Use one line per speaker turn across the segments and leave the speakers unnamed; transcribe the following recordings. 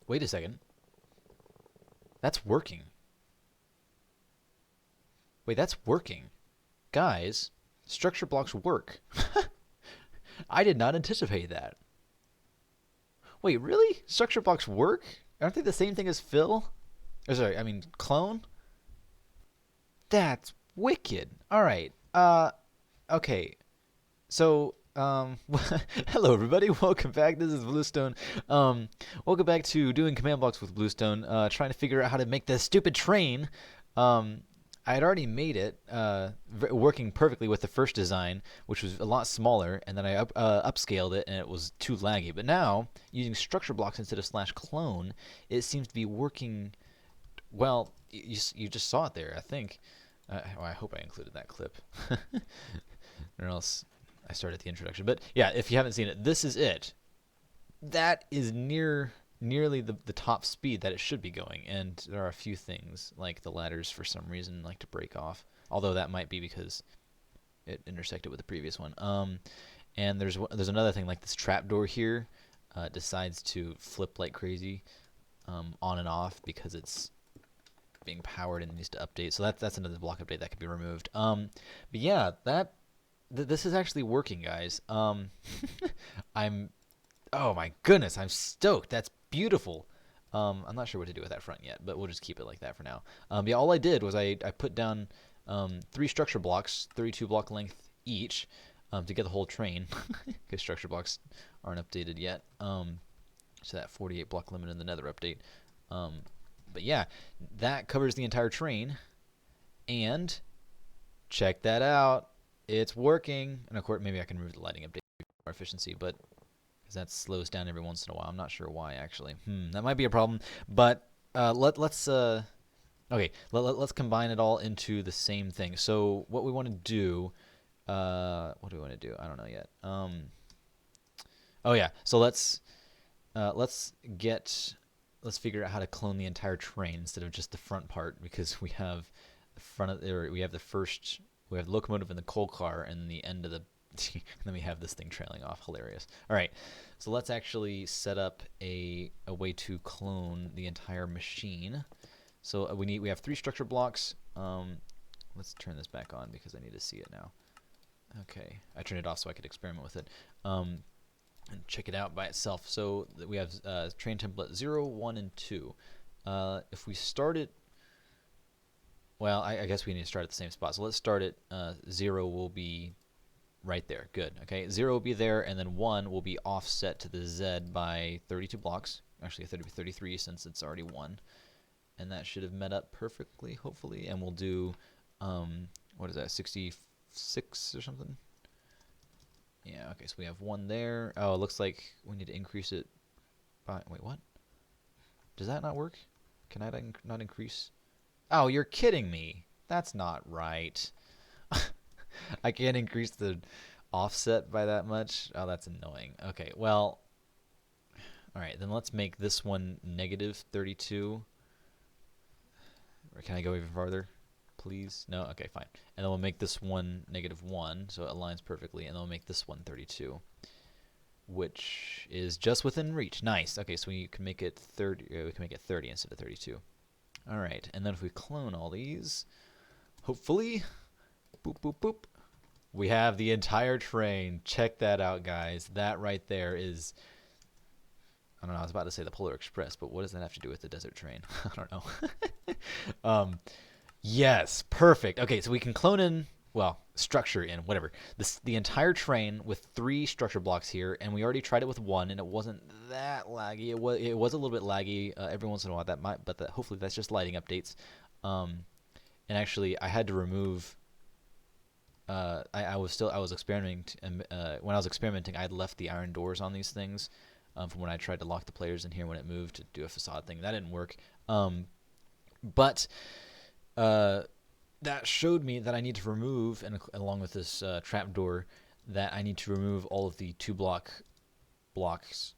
Wait a second. That's working. Wait, that's working. Guys, structure blocks work. I did not anticipate that. Wait, really? Structure blocks work? Aren't they the same thing as fill? Or sorry, I mean clone? That's wicked. All right. Okay. So, hello everybody. Welcome back. This is Bluestone. Welcome back to doing command blocks with Bluestone. Trying to figure out how to make this stupid train. I had already made it working perfectly with the first design, which was a lot smaller, and then I upscaled it, and it was too laggy. But now, using structure blocks instead of /clone, it seems to be working well. You just saw it there, I think. Well, I hope I included that clip, or else I started the introduction. But yeah, if you haven't seen it, this is it. That is nearly the top speed that it should be going, and there are a few things like the ladders for some reason like to break off, although that might be because it intersected with the previous one. And there's another thing like this trapdoor here decides to flip like crazy on and off because it's being powered and needs to update. So that's another block update that could be removed. But yeah, this is actually working, guys. I'm oh my goodness, I'm stoked. That's beautiful. I'm not sure what to do with that front yet, but we'll just keep it like that for now. Yeah, all I did was I put down 3 structure blocks, 32 block length each, to get the whole train, because structure blocks aren't updated yet. So that 48 block limit in the Nether update. But yeah, that covers the entire train, and check that out. It's working. And of course, maybe I can remove the lighting update for more efficiency, but because that slows down every once in a while. I'm not sure why, actually. That might be a problem. But let's okay. Let's combine it all into the same thing. So what we want to do, what do we want to do? I don't know yet. Oh yeah. So let's figure out how to clone the entire train instead of just the front part, because we have the front of there. We have the locomotive and the coal car, and the end of the. And then we have this thing trailing off. Hilarious. All right, so let's actually set up a way to clone the entire machine. So we have 3 structure blocks. Let's turn this back on because I need to see it now. Okay, I turned it off so I could experiment with it and check it out by itself. So we have train template 0, 1, and 2. If we start it, well, I guess we need to start at the same spot. So let's start at 0 will be right there. Good. Okay, 0 will be there, and then 1 will be offset to the Z by 32 blocks. Actually, 33 since it's already 1. And that should have met up perfectly, hopefully. And we'll do, what is that, 66 or something? Yeah, okay, so we have 1 there. Oh, it looks like we need to increase it by, wait, what? Does that not work? Can I not increase? Oh, you're kidding me. That's not right. I can't increase the offset by that much. Oh, that's annoying. Okay, well, all right, then let's make this one negative 32. Or can I go even farther, please? No? Okay, fine. And then we'll make this one negative 1, so it aligns perfectly, and then we'll make this one 32, which is just within reach. Nice. Okay, so we can make it 30. We can make it 30 instead of 32. All right, and then if we clone all these, hopefully. Boop, boop, boop. We have the entire train. Check that out, guys. That right there is, I don't know, I was about to say the Polar Express, but what does that have to do with the desert train? I don't know. Yes, perfect. Okay, so we can clone in, well, structure in, whatever. The entire train with 3 structure blocks here, and we already tried it with 1, and it wasn't that laggy. It was a little bit laggy every once in a while. That might, but hopefully that's just lighting updates. And actually, I had to remove. I was experimenting, and when I was experimenting, I had left the iron doors on these things from when I tried to lock the players in here when it moved to do a facade thing. That didn't work. But that showed me that I need to remove, and along with this trapdoor, that I need to remove all of the 2 blocks,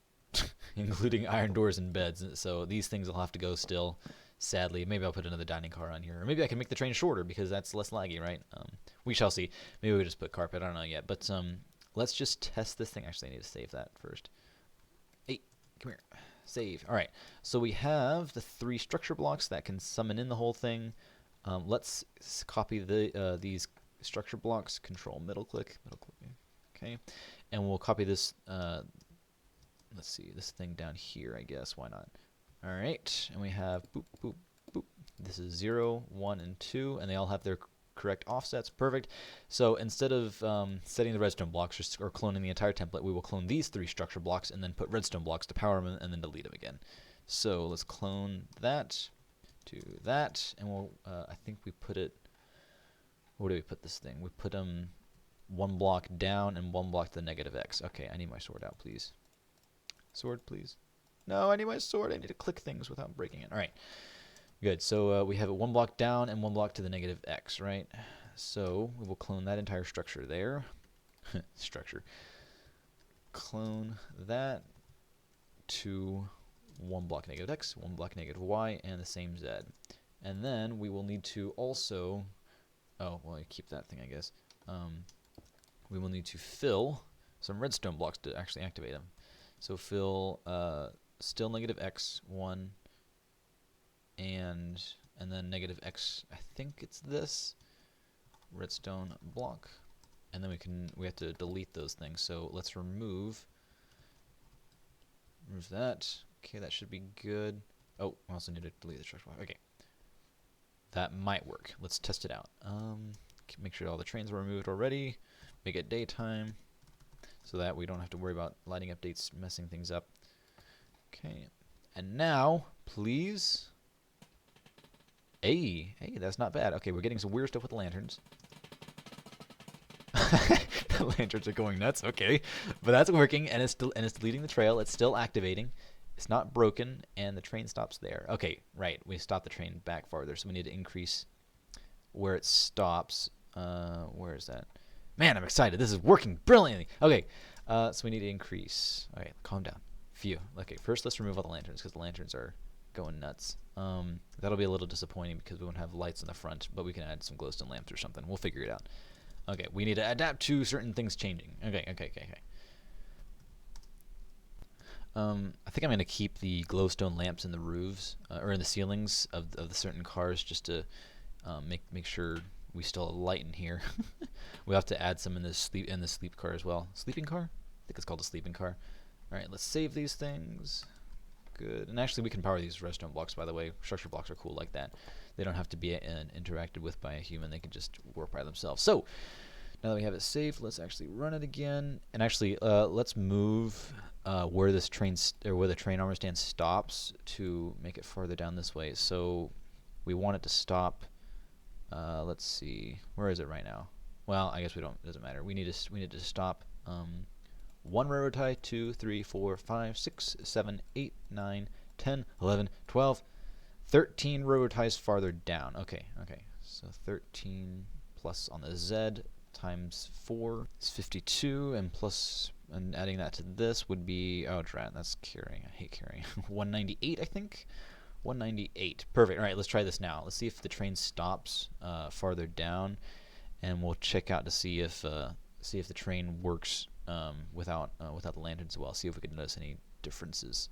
including iron doors and beds. So these things will have to go still. Sadly, maybe I'll put another dining car on here, or maybe I can make the train shorter because that's less laggy, right? We shall see. Maybe we'll just put carpet. I don't know yet. But let's just test this thing. Actually, I need to save that first. Hey, come here. Save. All right. So we have the 3 structure blocks that can summon in the whole thing. Let's copy these structure blocks. Control middle click. Okay. And we'll copy this. Let's see, this thing down here, I guess. Why not? All right. And we have boop, boop, boop. This is 0, 1, and 2, and they all have their correct offsets. Perfect. So instead of setting the redstone blocks or cloning the entire template, we will clone these 3 structure blocks and then put redstone blocks to power them and then delete them again. So let's clone that to that, and we'll I think we put it, where do we put this thing? We put them 1 block down and 1 block to the -x. Okay, I need my sword out, please. Sword, please. No, I need my sword. I need to click things without breaking it. All right. Good. So we have it 1 block down and 1 block to the -x, right? So we will clone that entire structure there. Structure. Clone that to 1 block -x, 1 block -y, and the same z. And then we will need to also, oh, well, I keep that thing, I guess. We will need to fill some redstone blocks to actually activate them. So fill still -x, 1, and then -x, I think it's this redstone block, and then we have to delete those things. So let's remove that. Okay, that should be good. Oh, I also need to delete the structure block. Okay, that might work. Let's test it out. Make sure all the trains are removed already. Make it daytime so that we don't have to worry about lighting updates messing things up. Okay, and now please. Hey, that's not bad. Okay, we're getting some weird stuff with the lanterns. The lanterns are going nuts. Okay, but that's working, and it's deleting the trail. It's still activating. It's not broken, and the train stops there. Okay, right. We stopped the train back farther, so we need to increase where it stops. Where is that? Man, I'm excited. This is working brilliantly. Okay, so we need to increase. Okay, calm down. Phew. Okay, first let's remove all the lanterns because the lanterns are going nuts. That'll be a little disappointing because we won't have lights in the front, but we can add some glowstone lamps or something. We'll figure it out. Okay, we need to adapt to certain things changing. Okay. I think I'm going to keep the glowstone lamps in the roofs or in the ceilings of the certain cars just to make sure we still have light in here. We have to add some in the sleep car as well. Sleeping car? I think it's called a sleeping car. All right, let's save these things. Good. And actually, we can power these redstone blocks, by the way. Structure blocks are cool like that. They don't have to be interacted with by a human. They can just work by themselves. So, now that we have it saved, let's actually run it again. And actually, let's move where this where the train armor stand stops to make it farther down this way. So, we want it to stop. Let's see. Where is it right now? Well, I guess we don't. It doesn't matter. We need to stop. 1 railroad tie, 2, 3, 4, 5, 6, 7, 8, 9, 10, 11, 12, 13 railroad ties farther down. Okay. So 13 plus on the Z times 4 is 52, and adding that to this would be, oh drat, that's carrying. I hate carrying. 198, I think. 198. Perfect. All right, let's try this now. Let's see if the train stops farther down, and we'll check out to see if the train works without the lanterns as well. See if we can notice any differences.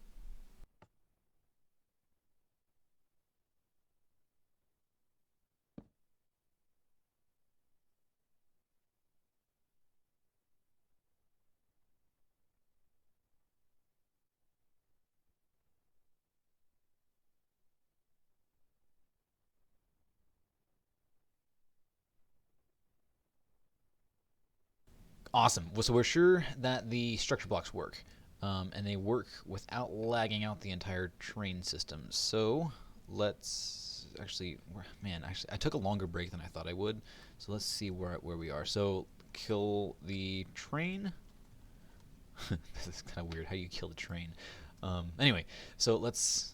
Awesome. Well, so we're sure that the structure blocks work, and they work without lagging out the entire train system. So let's actually, I took a longer break than I thought I would. So let's see where we are. So kill the train. This is kind of weird. How do you kill the train? Anyway, so let's.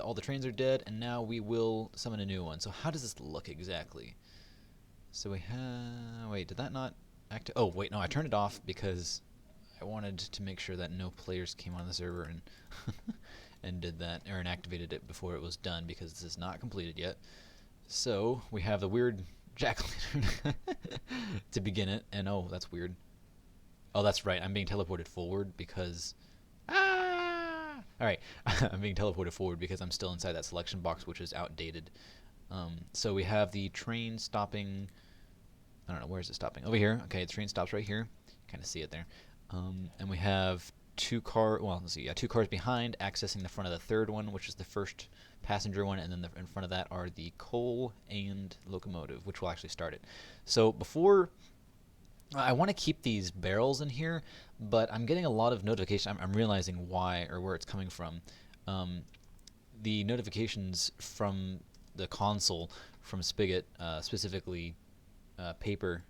All the trains are dead, and now we will summon a new one. So how does this look exactly? So we have. Wait, did that not? Oh wait, no, I turned it off because I wanted to make sure that no players came on the server and and did that and activated it before it was done because this is not completed yet. So we have the weird jack-o'-lantern to begin it, and oh, that's weird. Oh, that's right, I'm being teleported forward because All right, I'm being teleported forward because I'm still inside that selection box, which is outdated. So we have the train stopping. I don't know, where is it stopping? Over here. Okay, the train stops right here. Kind of see it there. And we have two cars behind, accessing the front of the third one, which is the first passenger one, and then in front of that are the coal and locomotive, which will actually start it. So before, I want to keep these barrels in here, but I'm getting a lot of notifications. I'm realizing why or where it's coming from. The notifications from the console from Spigot, specifically paper,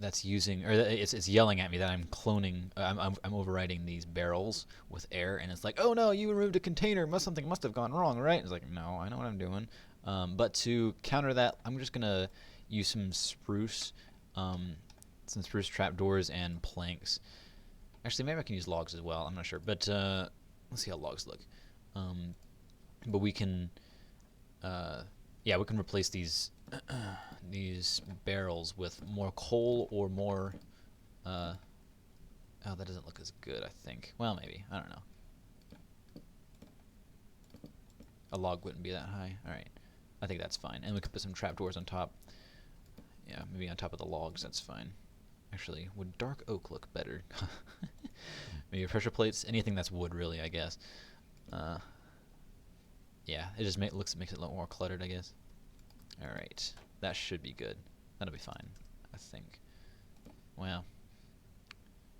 that's using, or it's yelling at me that I'm cloning, I'm overriding these barrels with air, and it's like, oh no, you removed a container, something must have gone wrong, right? It's like, no, I know what I'm doing. But to counter that, I'm just gonna use some spruce trapdoors and planks. Actually, maybe I can use logs as well. I'm not sure, but let's see how logs look. But we can, we can replace these these barrels with more coal or more. Oh, that doesn't look as good, I think. Well, maybe. I don't know. A log wouldn't be that high. All right, I think that's fine. And we could put some trapdoors on top. Yeah, maybe on top of the logs. That's fine. Actually, would dark oak look better? Maybe pressure plates. Anything that's wood, really, I guess. Yeah, it just makes it a lot more cluttered, I guess. All right, that should be good. That'll be fine, I think. Well,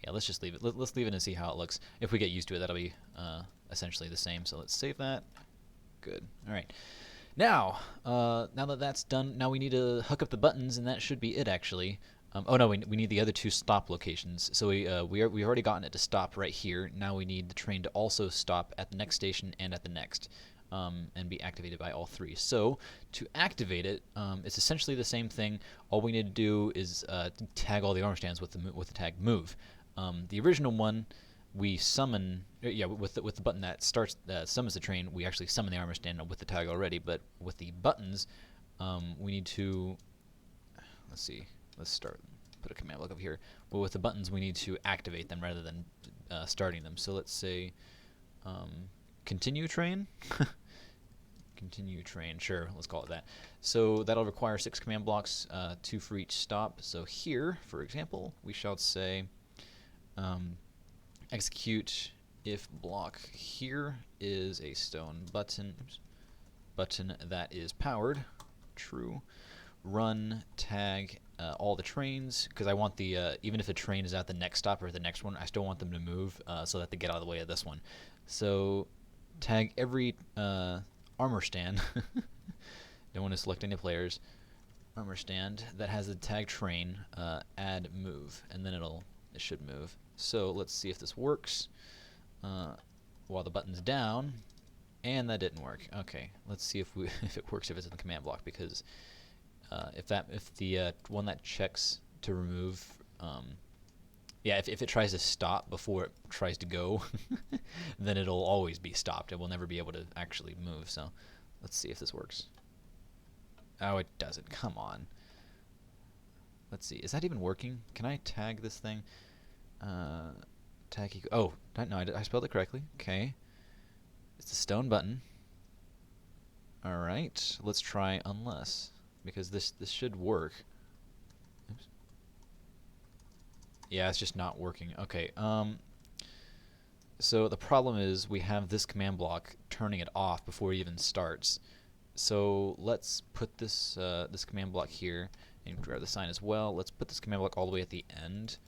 yeah, let's just leave it. Let's leave it and see how it looks. If we get used to it, that'll be essentially the same. So let's save that. Good. All right. Now that that's done, now we need to hook up the buttons, and that should be it, actually. Oh no, we need the other two stop locations. So we've already gotten it to stop right here. Now we need the train to also stop at the next station and at the next. And be activated by all three. So to activate it, it's essentially the same thing. All we need to do is tag all the armor stands with the tag move. The original one, we summon, with the button that summons the train. We actually summon the armor stand with the tag already. But with the buttons, we need to, let's see, put a command block up here. But with the buttons, we need to activate them rather than starting them. So let's say. Continue train? Continue train, sure, let's call it that. So that'll require 6 command blocks, 2 for each stop. So here, for example, we shall say execute if block here is a stone button, button that is powered, true, run tag all the trains, because I want the, even if the train is at the next stop or the next one, I still want them to move so that they get out of the way of this one. So tag every armor stand. Don't want to select any players. Armor stand that has the tag train. Add move, and then it should move. So let's see if this works. While the button's down, and that didn't work. Okay, let's see if it works if it's in the command block, because if the one that checks to remove. If it tries to stop before it tries to go, then it'll always be stopped. It will never be able to actually move. So let's see if this works. Oh, it doesn't. Come on. Let's see. Is that even working? Can I tag this thing? Tag equal. Oh, no, I spelled it correctly. Okay. It's the stone button. All right. Let's try unless, because this should work. Oops. Yeah, it's just not working. Okay. So the problem is we have this command block turning it off before it even starts. So let's put this this command block here and grab the sign as well. Let's put this command block all the way at the end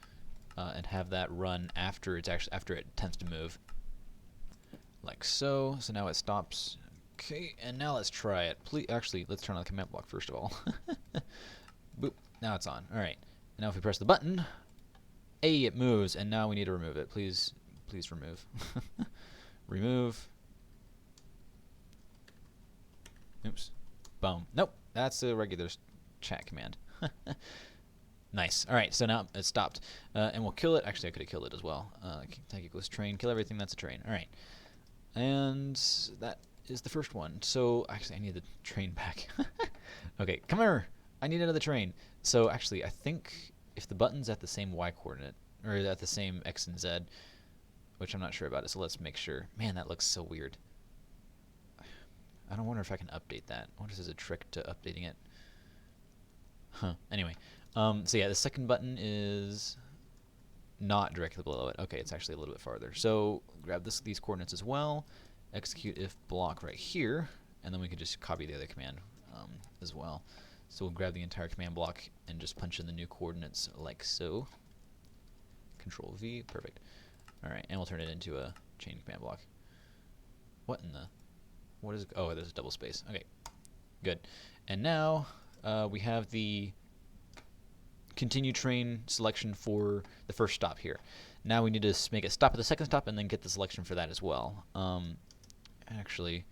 and have that run after it attempts to move, like so. So now it stops. Okay, and now let's try it. Please, actually, let's turn on the command block first of all. Boop. Now it's on. All right. And now if we press the button. It moves, and now we need to remove it. Please remove. Remove. Oops. Boom. Nope. That's a regular chat command. Nice. All right, so now it stopped. And we'll kill it. Actually, I could have killed it as well. Tag equals train. Kill everything that's a train. All right. And that is the first one. So, actually, I need the train back. Okay, come here. I need another train. So, actually, I think if the button's at the same Y coordinate, or at the same X and Z, which I'm not sure about it. So let's make sure. Man, that looks so weird. I don't wonder if I can update that. I wonder if there's a trick to updating it. Huh. Anyway, so yeah, the second button is not directly below it. Okay, it's actually a little bit farther. So grab these coordinates as well. Execute if block right here, and then we can just copy the other command as well. So we'll grab the entire command block and just punch in the new coordinates like so. Control V, perfect. All right, and we'll turn it into a chain command block. What in the? What is? Oh, there's a double space. Okay, good. And now we have the continue train selection for the first stop here. Now we need to make it stop at the second stop and then get the selection for that as well. Actually,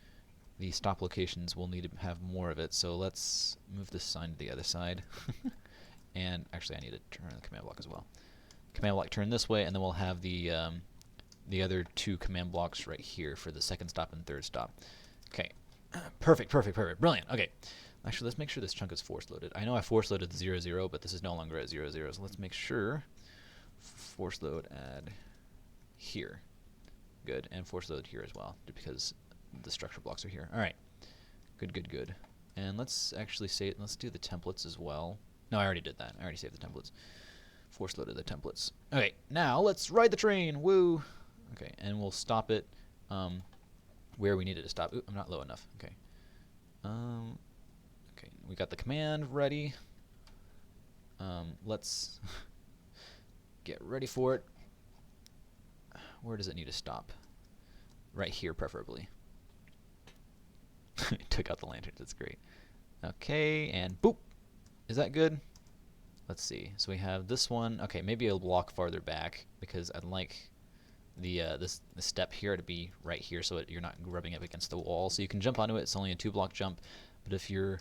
the stop locations will need to have more of it, so let's move this sign to the other side. And actually, I need to turn the command block as well. Command block turn this way, and then we'll have the other two command blocks right here for the second stop and third stop. Okay, perfect, perfect, perfect, brilliant. Okay, actually, let's make sure this chunk is force loaded. I know I force loaded 0, 0, but this is no longer at 0, 0, so let's make sure force load add here. Good, and force load here as well, because the structure blocks are here. All right, good, good, good. And let's actually say let's do the templates as well. No, I already did that. I already saved the templates. Force loaded the templates. Okay, now let's ride the train. Woo! Okay, and we'll stop it where we needed to stop. Ooh, I'm not low enough. Okay. Okay, we got the command ready. Let's get ready for it. Where does it need to stop? Right here, preferably. Took out the lanterns. That's great. Okay, and boop. Is that good? Let's see. So we have this one. Okay, maybe a block farther back because I'd like the step here to be right here, so you're not rubbing up against the wall. So you can jump onto it. It's only a 2-block jump, but if you're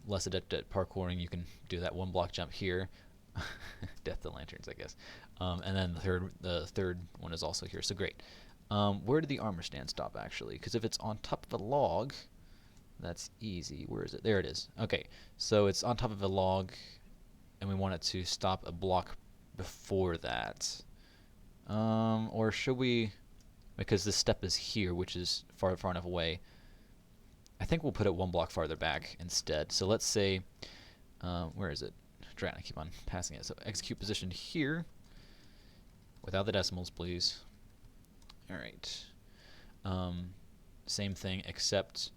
less adept at parkouring, you can do that 1-block jump here. Death to lanterns, I guess. And then the third one is also here. So great. Where did the armor stand stop actually? Because if it's on top of a log, that's easy. Where is it? There it is. Okay, so it's on top of a log, and we want it to stop a block before that. Or should we? Because this step is here, which is far enough away. I think we'll put it 1 block farther back instead. So let's say, where is it? I keep on passing it. So execute position here, without the decimals, please. All right. Same thing, except,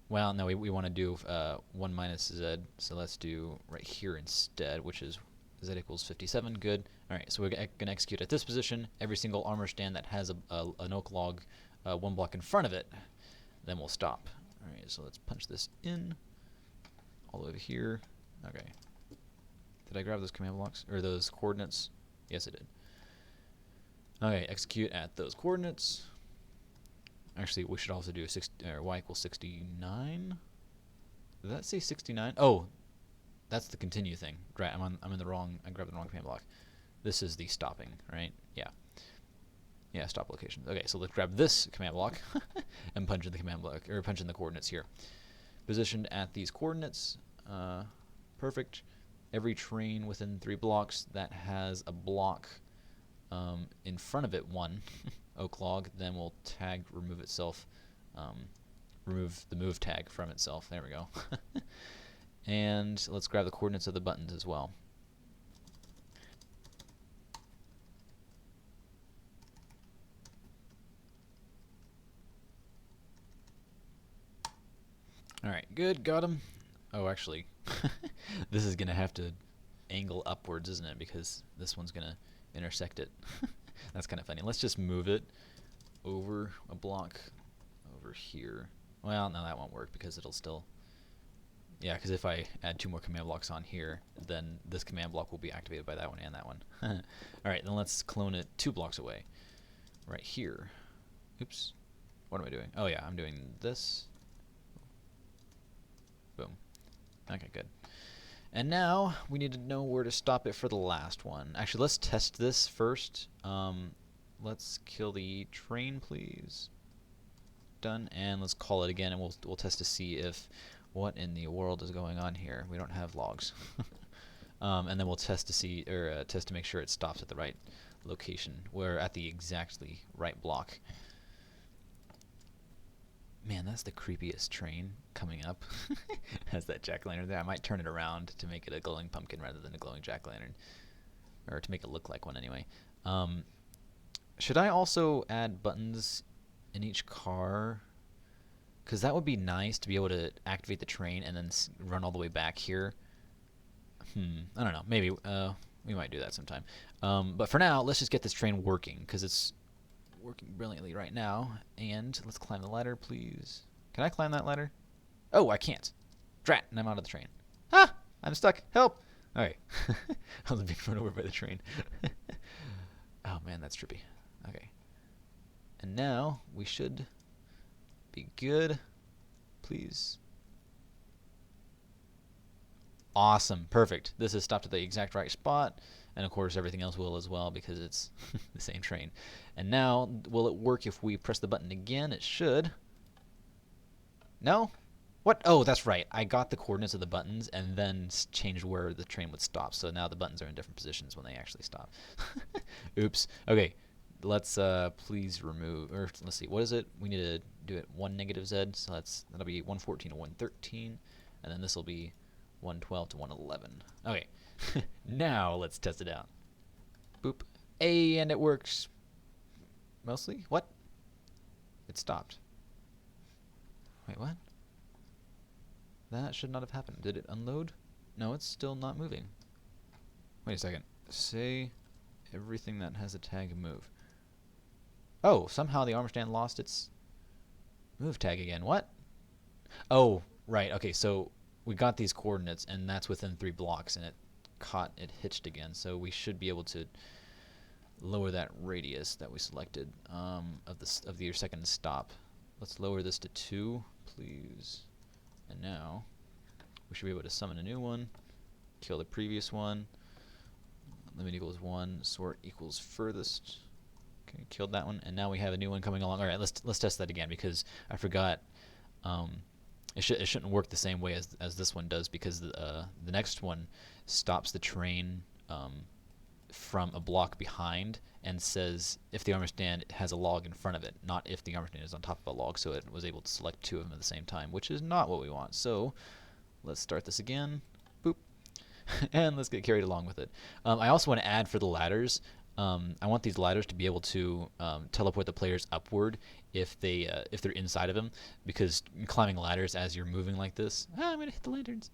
well, no, we want to do 1 minus z. So let's do right here instead, which is z equals 57. Good. All right. So we're going to execute at this position every single armor stand that has an oak log 1 block in front of it. Then we'll stop. All right. So let's punch this in all the way over here. Okay. Did I grab those command blocks or those coordinates? Yes, I did. Okay, execute at those coordinates. Actually, we should also do y equals 69. Did that say 69? Oh, that's the continue thing. Right, I'm in the wrong. I grabbed the wrong command block. This is the stopping, right? Yeah. Yeah, stop location. Okay, so let's grab this command block and punch in the command block or punch in the coordinates here. Positioned at these coordinates. Perfect. Every train within 3 blocks that has a block in front of it, 1 oak log, then we'll tag remove itself, remove the move tag from itself. There we go. And let's grab the coordinates of the buttons as well. All right, good, got him. Oh, actually, this is gonna have to angle upwards, isn't it? Because this one's gonna intersect it. That's kind of funny. Let's just move it over a block over here. Well, no, that won't work because it'll still... Yeah, because if I add 2 more command blocks on here, then this command block will be activated by that one and that one. Alright, then let's clone it 2 blocks away. Right here. Oops. What am I doing? Oh yeah, I'm doing this. Boom. Okay, good. And now we need to know where to stop it for the last one. Actually, let's test this first. Let's kill the train, please. Done. And let's call it again, and we'll test to see if what in the world is going on here. We don't have logs. And then we'll test to see, or test to make sure it stops at the right location. We're at the exactly right block. Man, that's the creepiest train coming up. Has that jack-o'-lantern there. I might turn it around to make it a glowing pumpkin rather than a glowing jack-o'-lantern. Or to make it look like one anyway. Should I also add buttons in each car? Because that would be nice to be able to activate the train and then run all the way back here. I don't know. Maybe we might do that sometime. But for now, let's just get this train working because it's working brilliantly right now. And let's climb the ladder, please. Can I climb that ladder? Oh, I can't. Drat, and I'm out of the train. Ah, I'm stuck. Help. All right. I was being run over by the train. Oh, man, that's trippy. Okay. And now we should be good. Please. Awesome. Perfect. This is stopped at the exact right spot. And, of course, everything else will as well because it's the same train. And now, will it work if we press the button again? It should. No? What? Oh, that's right. I got the coordinates of the buttons and then changed where the train would stop. So now the buttons are in different positions when they actually stop. Oops. Okay. Let's please remove, or let's see. What is it? We need to do it 1 negative Z. So that'll be 114 to 113. And then this will be 112 to 111. Okay. Now let's test it out. Boop. And it works. Mostly? What? It stopped. Wait, what? That should not have happened. Did it unload? No, it's still not moving. Wait a second. Say everything that has a tag move. Oh, somehow the armor stand lost its move tag again. What? Oh, right. Okay, so we got these coordinates, and that's within 3 blocks, and it hitched again. So we should be able to lower that radius that we selected of your second stop. Let's lower this to 2, please. And now we should be able to summon a new one, kill the previous one. Limit equals 1, sort equals furthest. Okay, killed that one, and now we have a new one coming along. All right, let's test that again because I forgot. It shouldn't work the same way as this one does because the next one stops the train from a block behind and says if the armor stand has a log in front of it, not if the armor stand is on top of a log, so it was able to select 2 of them at the same time, which is not what we want. So let's start this again. Boop. And let's get carried along with it. I also want to add for the ladders, I want these ladders to be able to teleport the players upward if they're inside of them, because climbing ladders as you're moving like this, I'm gonna hit the lanterns.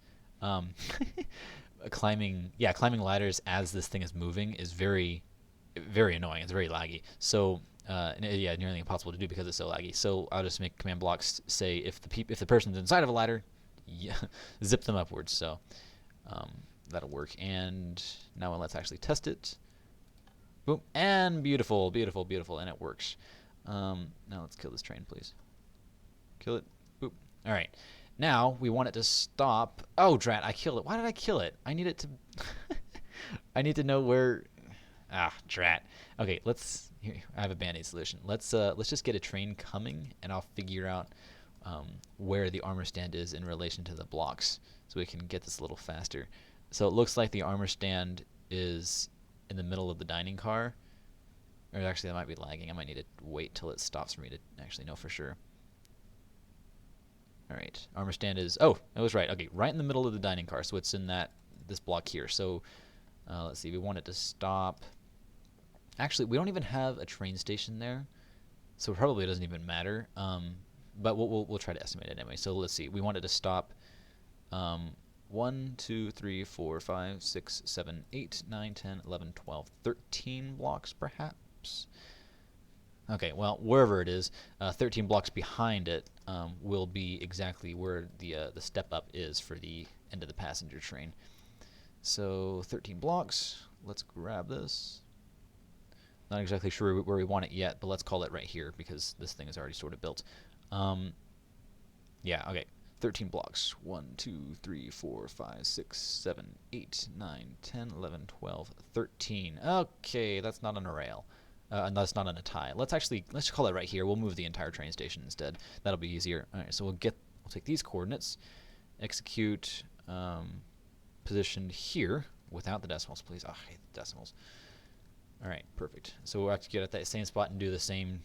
Climbing ladders as this thing is moving is very, very annoying. It's very laggy. So yeah, nearly impossible to do because it's so laggy. So I'll just make command blocks say if the person's inside of a ladder, zip them upwards. So that'll work. And now let's actually test it. Boom, and beautiful, beautiful, beautiful, and it works. Now let's kill this train, please. Kill it. Boop. All right. Now we want it to stop. Oh, drat! I killed it. Why did I kill it? I need it to. I need to know where. Ah, drat. Okay, let's. Here, I have a band-aid solution. Let's just get a train coming, and I'll figure out where the armor stand is in relation to the blocks, so we can get this a little faster. So it looks like the armor stand is in the middle of the dining car. Or actually, that might be lagging. I might need to wait till it stops for me to actually know for sure. All right, armor stand is, oh, I was right. Okay, right in the middle of the dining car, so it's in this block here. So let's see, we want it to stop. Actually, we don't even have a train station there, so probably it doesn't even matter. But we'll try to estimate it anyway. So let's see, we want it to stop 1, 2, 3, 4, 5, 6, 7, 8, 9, 10, 11, 12, 13 blocks perhaps. Okay, well, wherever it is, 13 blocks behind it will be exactly where the step up is for the end of the passenger train. So 13 blocks. Let's grab this. Not exactly sure where we want it yet, but let's call it right here because this thing is already sort of built. Yeah, okay. 13 blocks. 1, 2, 3, 4, 5, 6, 7, 8, 9, 10, 11, 12, 13. Okay, that's not on a rail. And that's not on a tie. Let's just call it right here. We'll move the entire train station instead. That'll be easier. All right, so we'll take these coordinates, execute position here without the decimals, please. Oh, I hate the decimals. All right, perfect. So we'll have to get at that same spot and do the same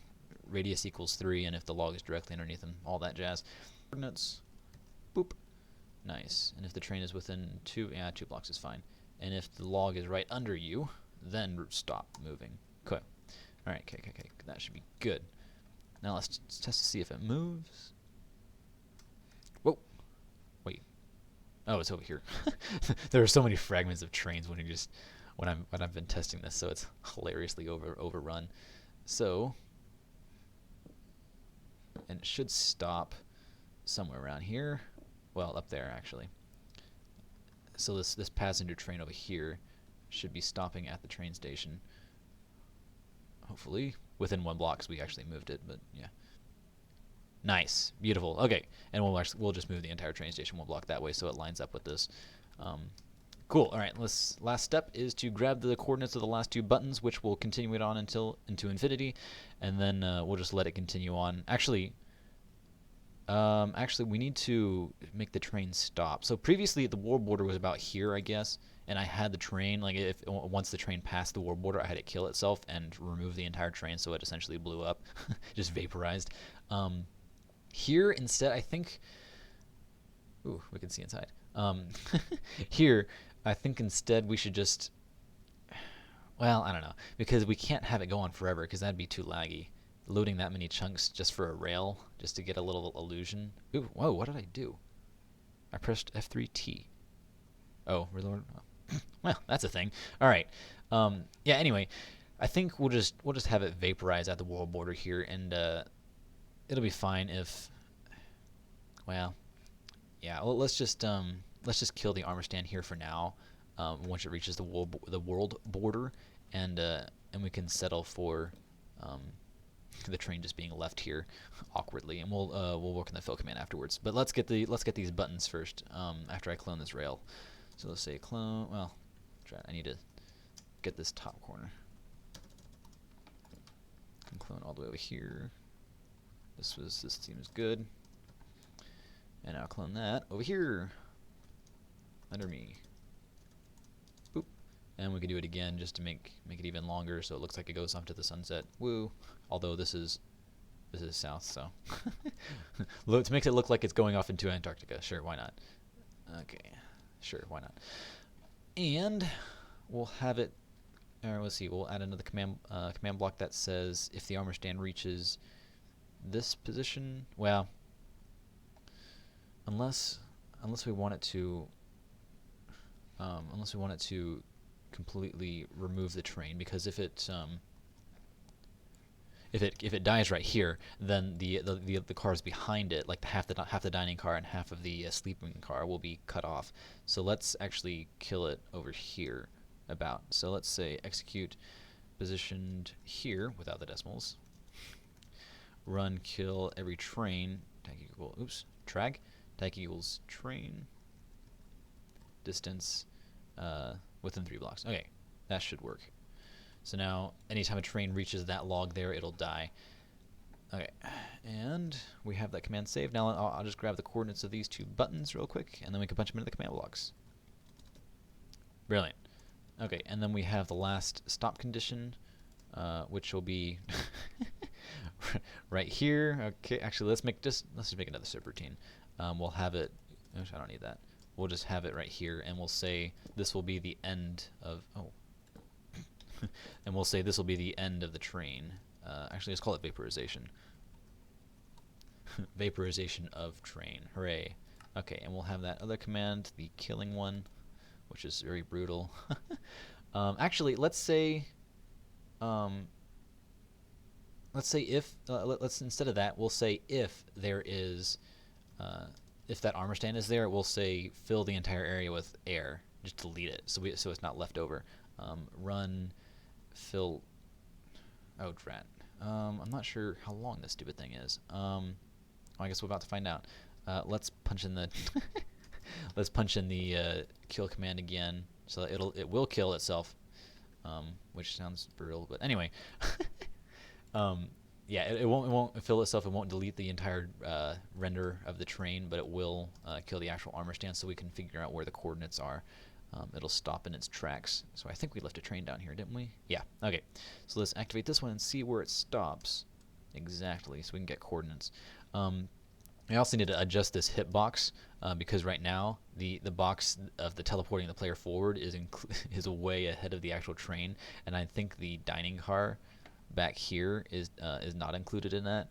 radius equals 3, and if the log is directly underneath them, all that jazz. Coordinates, boop, nice. And if the train is within 2 blocks is fine. And if the log is right under you, then stop moving. Okay. All right, okay, that should be good. Now let's test to see if it moves. Whoa, wait. Oh, it's over here. There are so many fragments of trains when I've been testing this, so it's hilariously overrun. So, and it should stop somewhere around here. Well, up there actually. So this passenger train over here should be stopping at the train station. Hopefully within 1 block, because we actually moved it, but yeah. Nice, beautiful. Okay, and we'll just move the entire train station 1 block that way, so it lines up with this. Cool. All right. Last step is to grab the coordinates of the last 2 buttons, which will continue it on into infinity, and then we'll just let it continue on. Actually, we need to make the train stop. So previously the war border was about here, I guess, and I had the train, like, once the train passed the war border, I had it kill itself and remove the entire train, so it essentially blew up, just vaporized. Here instead, I think, ooh, we can see inside. Here, I think instead we should just, well, I don't know, because we can't have it go on forever, because that'd be too laggy. Loading that many chunks just for a rail, just to get a little illusion. Ooh, whoa, what did I do? I pressed F3T. Oh, reload. Oh. Well, that's a thing. All right. Yeah. Anyway, I think we'll just have it vaporize at the world border here, and it'll be fine if. Well, yeah. Well, let's just kill the armor stand here for now. Once it reaches the world border, and we can settle for the train just being left here awkwardly, and we'll work on the fill command afterwards. But let's get these buttons first after I clone this rail. So let's say clone. Well, I need to get this top corner and clone all the way over here. This seems good, and I'll clone that over here under me. Boop, and we can do it again just to make it even longer, so it looks like it goes off to the sunset. Woo! Although this is south, so to make it look like it's going off into Antarctica. Sure, why not? Okay, sure, why not? And we'll have it. Let's see. We'll add another command block that says if the armor stand reaches this position. Well, unless we want it to completely remove the train, because if it dies right here, then the cars behind it, like half the dining car and half of the sleeping car, will be cut off. So let's actually kill it over here. So let's say execute positioned here without the decimals. Run kill every train. Tag equal trag. Tag equals train. Distance within 3 blocks. Okay, that should work. So now, anytime a train reaches that log there, it'll die. Okay, and we have that command saved. Now I'll just grab the coordinates of these 2 buttons real quick, and then we can punch them into the command blocks. Brilliant. Okay, and then we have the last stop condition, which will be right here. Okay, actually, let's just make another subroutine. We'll have it. I don't need that. We'll just have it right here, and we'll say this will be the end of. Oh. And we'll say this will be the end of the train. Actually, let's call it vaporization. Vaporization of train. Hooray. Okay, and we'll have that other command, the killing one, which is very brutal. Actually, let's say if let's instead of that, we'll say if there is if that armor stand is there, we'll say fill the entire area with air. Just delete it so it's not left over. Run fill. Oh, drat. I'm not sure how long this stupid thing is. I guess we're about to find out. Let's punch in the let's punch in the kill command again, so that it will kill itself, which sounds brutal. But anyway, yeah, it won't fill itself. It won't delete the entire render of the train, but it will kill the actual armor stand, so we can figure out where the coordinates are. it'll stop in its tracks. So I think we left a train down here, didn't we? Yeah, okay. So let's activate this one and see where it stops exactly so we can get coordinates. I also need to adjust this hitbox because right now the box of the teleporting the player forward is is way ahead of the actual train, and I think the dining car back here is not included in that.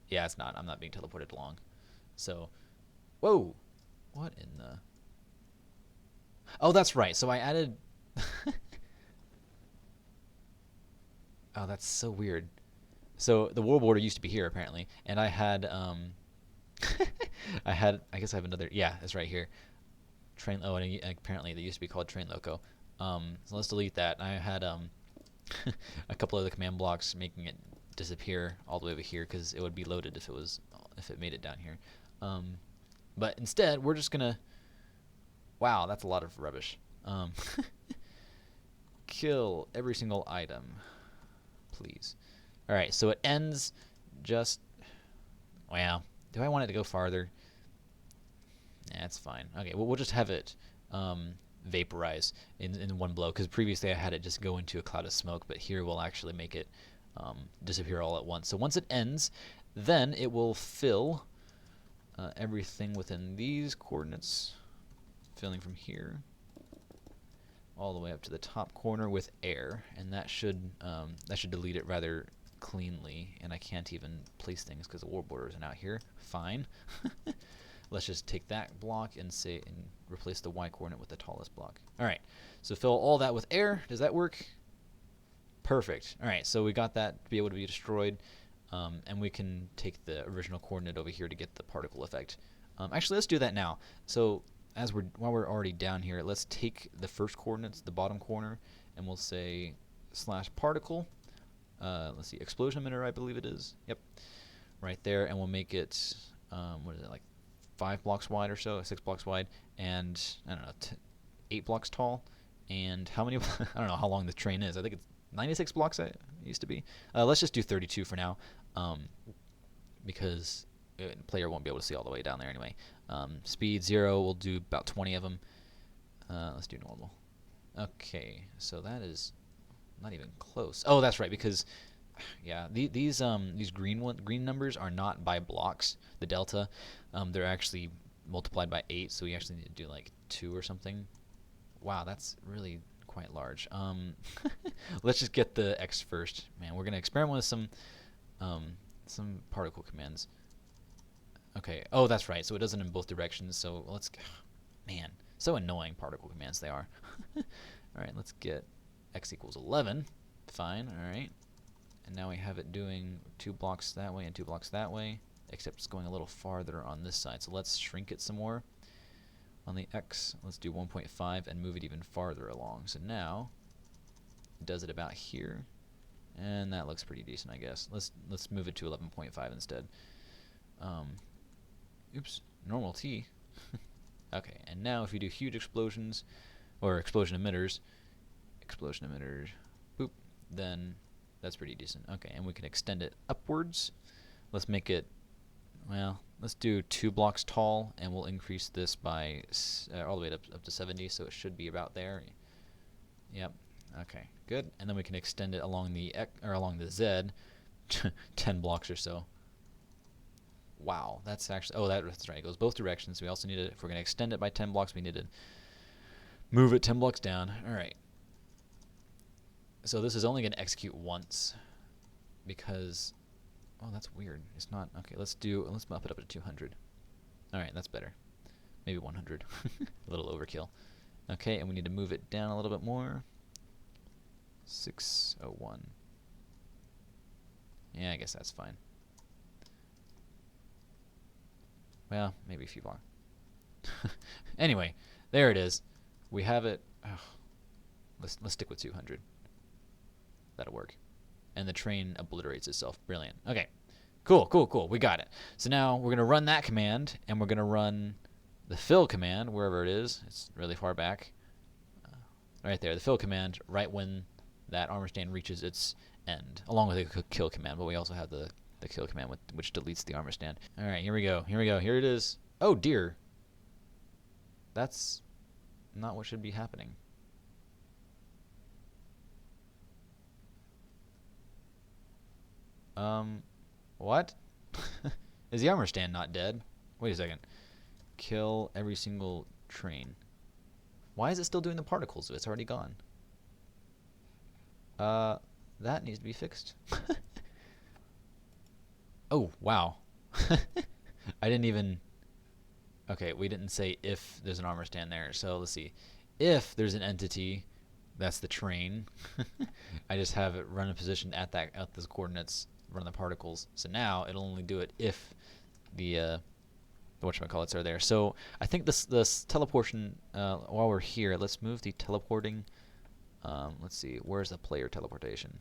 Yeah, it's not. I'm not being teleported along. So, whoa, what in the? Oh, that's right. So I added. Oh, that's so weird. So the war border used to be here apparently, and I had I guess I have another. Yeah, it's right here. Train. Oh, and apparently they used to be called train loco. So let's delete that. I had a couple of the command blocks making it disappear all the way over here because it would be loaded if it made it down here. But instead, we're just gonna. Wow, that's a lot of rubbish. Kill every single item, please. All right, so it ends just. Wow. Do I want it to go farther? That's fine. Okay, well, we'll just have it vaporize in one blow, because previously I had it just go into a cloud of smoke, but here we'll actually make it disappear all at once. So once it ends, then it will fill everything within these coordinates, filling from here all the way up to the top corner with air, and that should delete it rather cleanly. And I can't even place things because the war border isn't out here. Fine. Let's just take that block and replace the y coordinate with the tallest block. All right, so fill all that with air. Does that work? Perfect. All right, so we got that to be able to be destroyed, and we can take the original coordinate over here to get the particle effect. Actually, let's do that now. So while we're already down here, let's take the first coordinates, the bottom corner, and we'll say /particle. Let's see, explosion emitter, I believe it is. Yep, right there, and we'll make it what is it, like 5 blocks wide or so, 6 blocks wide, and I don't know, 8 blocks tall. And how many? I don't know how long the train is. I think it's 96 blocks. It used to be. Let's just do 32 for now, because the player won't be able to see all the way down there anyway. Speed 0. We'll do about 20 of them. Let's do normal. Okay, so that is not even close. Oh, that's right, because yeah, these green numbers are not by blocks. The delta, they're actually multiplied by 8, so we actually need to do like 2 or something. Wow, that's really quite large. Let's just get the X first. Man, we're gonna experiment with some particle commands. Okay. Oh, that's right. So it does it in both directions. So let's. Man, so annoying particle commands they are. All right, let's get x equals 11. Fine. All right. And now we have it doing 2 blocks that way and 2 blocks that way, except it's going a little farther on this side. So let's shrink it some more. On the x, let's do 1.5 and move it even farther along. So now it does it about here, and that looks pretty decent, I guess. Let's move it to 11.5 instead. Oops, normal T. Okay, and now if you do huge explosions, or explosion emitters, boop, then that's pretty decent. Okay, and we can extend it upwards. Let's make it, well, let's do 2 blocks tall, and we'll increase this by all the way up to 70, so it should be about there. Yep. Okay, good. And then we can extend it along the Z, 10 blocks or so. Wow, that's actually, oh, that's right. It goes both directions. We also need to, if we're going to extend it by 10 blocks, we need to move it 10 blocks down. All right. So this is only going to execute once because, oh, that's weird. It's not, okay, let's bump it up to 200. All right, that's better. Maybe 100. A little overkill. Okay, and we need to move it down a little bit more. 601. Yeah, I guess that's fine. Well, maybe a few blocks. Anyway, there it is. We have it. Oh, let's stick with 200. That'll work. And the train obliterates itself. Brilliant. Okay. Cool. We got it. So now we're going to run that command, and we're going to run the fill command wherever it is. It's really far back. Right there. The fill command right when that armor stand reaches its end, along with the kill command. But we also have the kill command which deletes the armor stand. All right, here we go. Here it is. Oh dear. That's not what should be happening. What? Is the armor stand not dead? Wait a second. Kill every single train. Why is it still doing the particles if it's already gone? That needs to be fixed. Oh, wow. I didn't even... Okay, we didn't say if there's an armor stand there. So let's see. If there's an entity, that's the train. I just have it run a position at those coordinates, run the particles. So now it'll only do it if the whatchamacallits are there. So I think this teleportation, while we're here, let's move the teleporting. Let's see, where's the player teleportation?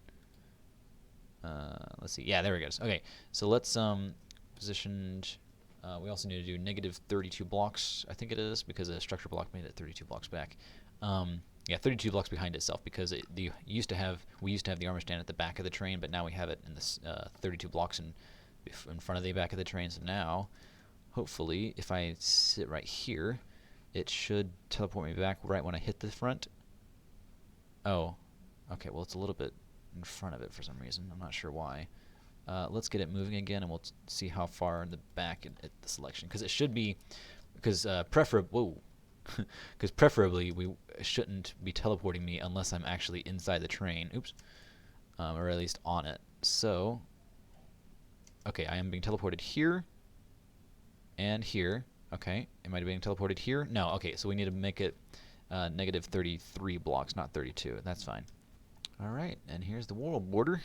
Let's see. Yeah, there it goes. Okay, so let's positioned. We also need to do negative 32 blocks, I think it is, because a structure block made it 32 blocks back. Yeah, 32 blocks behind itself, because we used to have the armor stand at the back of the train, but now we have it in this 32 blocks in front of the back of the train. So now, hopefully, if I sit right here, it should teleport me back right when I hit the front. Oh, okay. Well, it's a little bit in front of it for some reason. I'm not sure why. Let's get it moving again, and we'll see how far in the back at the selection. Because it should be, because preferably we shouldn't be teleporting me unless I'm actually inside the train. Oops. Or at least on it. So, okay, I am being teleported here and here. Okay, am I being teleported here? No. Okay, so we need to make it negative 33 blocks, not 32. That's fine. All right, and here's the world border.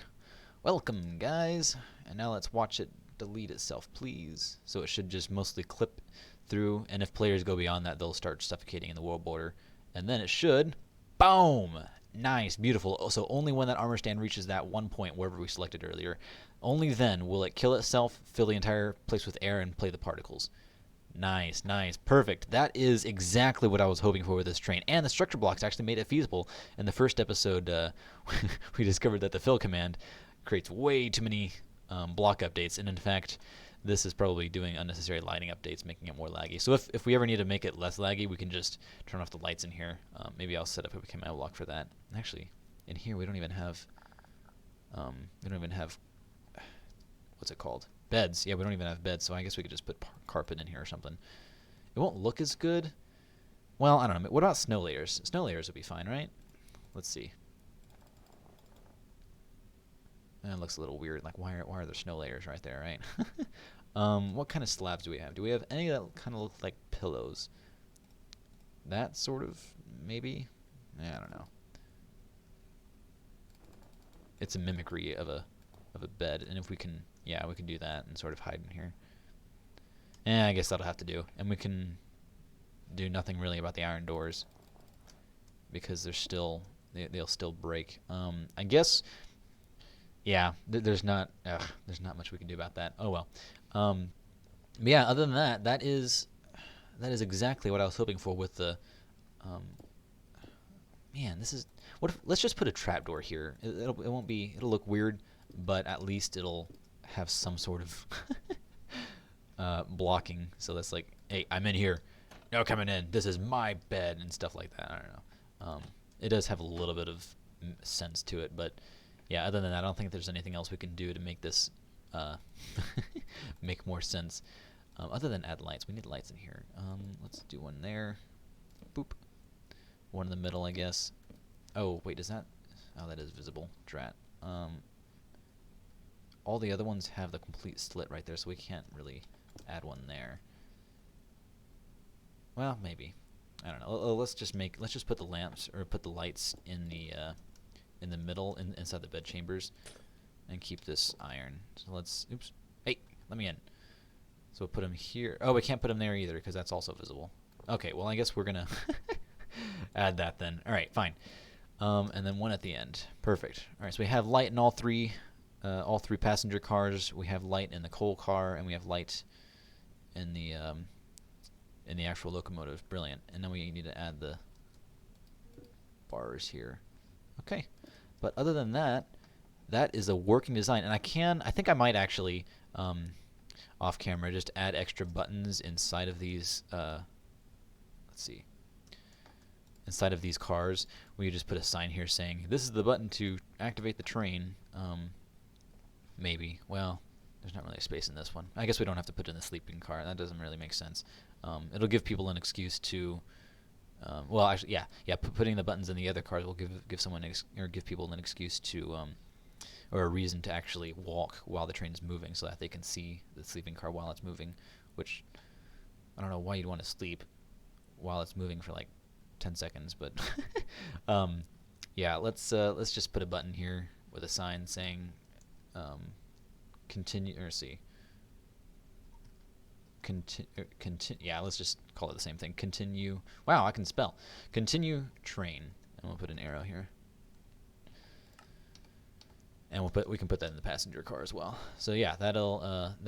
Welcome, guys. And now let's watch it delete itself, please. So it should just mostly clip through, and if players go beyond that, they'll start suffocating in the world border. And then it should, boom! Nice, beautiful. So only when that armor stand reaches that one point wherever we selected earlier, only then will it kill itself, fill the entire place with air, and play the particles. Nice, nice, perfect. That is exactly what I was hoping for with this train. And the structure blocks actually made it feasible. In the first episode, we discovered that the fill command creates way too many block updates. And in fact, this is probably doing unnecessary lighting updates, making it more laggy. So if we ever need to make it less laggy, we can just turn off the lights in here. Maybe I'll set up a command block for that. Actually, in here we don't even have, what's it called? Beds. Yeah, we don't even have beds, so I guess we could just put carpet in here or something. It won't look as good. Well, I don't know. What about snow layers? Snow layers would be fine, right? Let's see. It looks a little weird. Like, why are there snow layers right there, right? What kind of slabs do we have? Do we have any that kind of look like pillows? That sort of, maybe? Yeah, I don't know. It's a mimicry of a bed, and if we can, yeah, we can do that and sort of hide in here. And I guess that'll have to do. And we can do nothing really about the iron doors because they're still, they'll still break. I guess, yeah, there's not much we can do about that. Oh well. But yeah, other than that, that is exactly what I was hoping for with the. Man, this is. What if, let's just put a trapdoor here. It won't be. It'll look weird, but at least it'll have some sort of blocking. So that's like, hey, I'm in here. No coming in. This is my bed and stuff like that. I don't know. It does have a little bit of sense to it, but yeah. Other than that, I don't think there's anything else we can do to make this make more sense. Other than add lights, we need lights in here. Let's do one there. Boop. One in the middle, I guess. Oh, wait, does that... Oh, that is visible. Drat. All the other ones have the complete slit right there, so we can't really add one there. Well, maybe. I don't know. Let's just put the lamps, or put the lights in the middle, inside the bed chambers, and keep this iron. So let's... Oops. Hey, let me in. So we'll put them here. Oh, we can't put them there either, because that's also visible. Okay, well, I guess we're gonna... add that then. All right, fine. And then one at the end. Perfect. All right, so we have light in all three passenger cars. We have light in the coal car, and we have light in the actual locomotive. Brilliant. And then we need to add the bars here. Okay. But other than that, that is a working design. And I think I might actually, off camera, just add extra buttons inside of these. Let's see. inside of these cars, we just put a sign here saying, this is the button to activate the train. Maybe. Well, there's not really a space in this one. I guess we don't have to put it in the sleeping car. That doesn't really make sense. It'll give people an excuse to... well, actually, yeah. Putting the buttons in the other cars will give someone or give people an excuse to, or a reason to actually walk while the train is moving, so that they can see the sleeping car while it's moving. Which I don't know why you'd want to sleep while it's moving for like 10 seconds, but yeah. Let's just put a button here with a sign saying continue or see. Yeah, let's just call it the same thing. Continue. Wow, I can spell. Continue train, and we'll put an arrow here, and we can put that in the passenger car as well. So yeah, that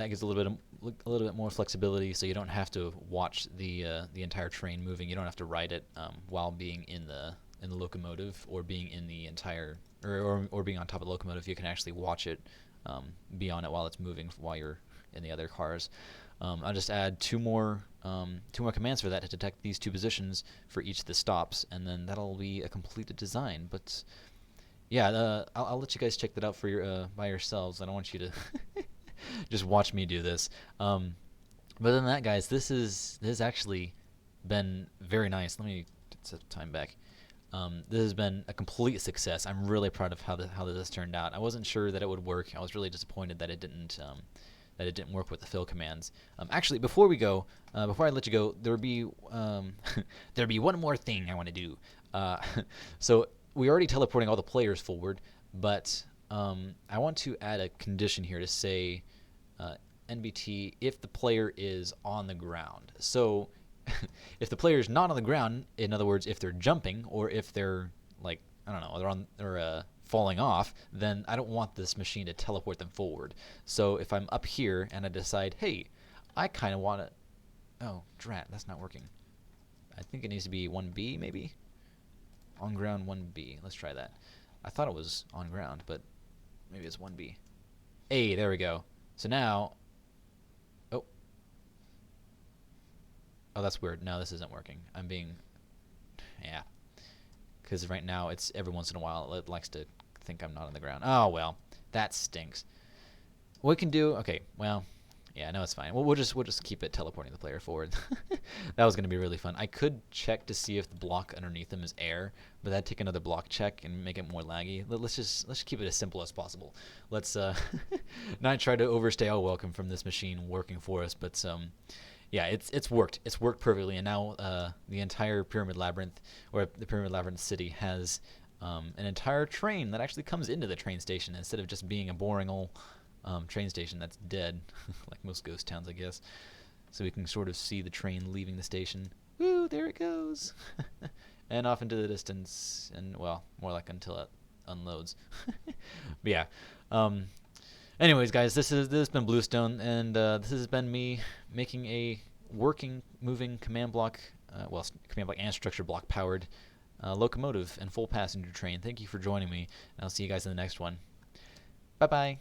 gives a little bit more flexibility, so you don't have to watch the entire train moving. You don't have to ride it while being in the locomotive, or being in the entire or being on top of the locomotive. You can actually watch it, be on it while it's moving while you're in the other cars. I'll just add two more commands for that to detect these two positions for each of the stops, and then that'll be a completed design. But yeah, I'll let you guys check that out for by yourselves. I don't want you to just watch me do this. But other than that, guys, this has actually been very nice. Let me set the time back. This has been a complete success. I'm really proud of how this turned out. I wasn't sure that it would work. I was really disappointed that it didn't work with the fill commands. Actually, before we go, before I let you go, there'd be one more thing I want to do. So we're already teleporting all the players forward, but I want to add a condition here to say NBT if the player is on the ground. So if the player is not on the ground, in other words, if they're jumping, or if they're like, I don't know, they're falling off, then I don't want this machine to teleport them forward. So if I'm up here and I decide, hey, I kind of want to... Oh, drat, that's not working. I think it needs to be 1B, maybe? On ground 1B. Let's try that. I thought it was on ground, but maybe it's 1B. Hey, there we go. So now... Oh, that's weird. No, this isn't working. I'm being... Yeah. Because right now, it's every once in a while, it likes to think I'm not on the ground. Oh, well. That stinks. What we can do... Okay, well... Yeah, no, it's fine. We'll just keep it teleporting the player forward. That was going to be really fun. I could check to see if the block underneath them is air, but that'd take another block check and make it more laggy. Let's just keep it as simple as possible. Let's not try to overstay our welcome from this machine working for us, but yeah, it's worked. It's worked perfectly, and now the entire Pyramid Labyrinth, or the Pyramid Labyrinth city, has an entire train that actually comes into the train station instead of just being a boring old train station that's dead, like most ghost towns, I guess. So we can sort of see the train leaving the station. Woo, there it goes, and off into the distance, and well, more like until it unloads. But yeah. Anyways, guys, this has been Bluestone, and this has been me making a working, moving command block, command block and structure block powered locomotive and full passenger train. Thank you for joining me, and I'll see you guys in the next one. Bye-bye.